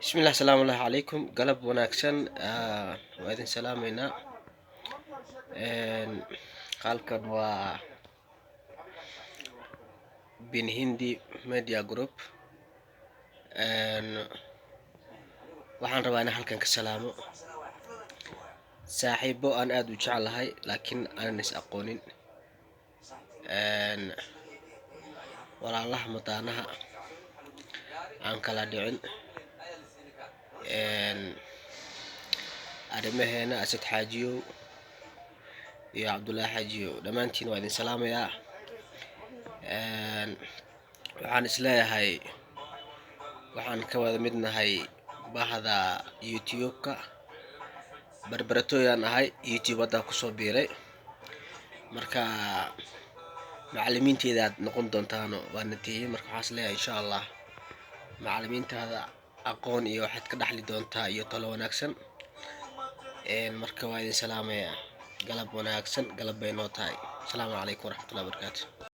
بسم الله السلام الله عليكم قلب وناكسن وإذن سلامينا halkan waa bin hindi media group waxaan rabaa inaan halkan ka salaamo saaxiibo aan aad u jecelahay laakiin aanan is aqoonin walaalaha mataanaha aan kala dhicin arrimaheena Asad Xaajiyo iyo Cabdullaahi Xaajiyo dhammaantiin waa idin salaamayaa. waxaan isleeyahay waxaan ka wada midnahay bahda YouTube-ka barbaratooyaan ahay YouTube hadda kusoo biiray marka macallimiinteeda aad noqon doontaan waa natiijay marka waxaan isleeyahay insha Allah macallimiintaada aqoon iyo waxaad ka dhaxli doontaa iyo talo wanaagsan marka waa idin salaamayaa galab wanaagsan galab bay noo tahay. Asalaamu calaykum waraxmatullaahi wabarakaatuh.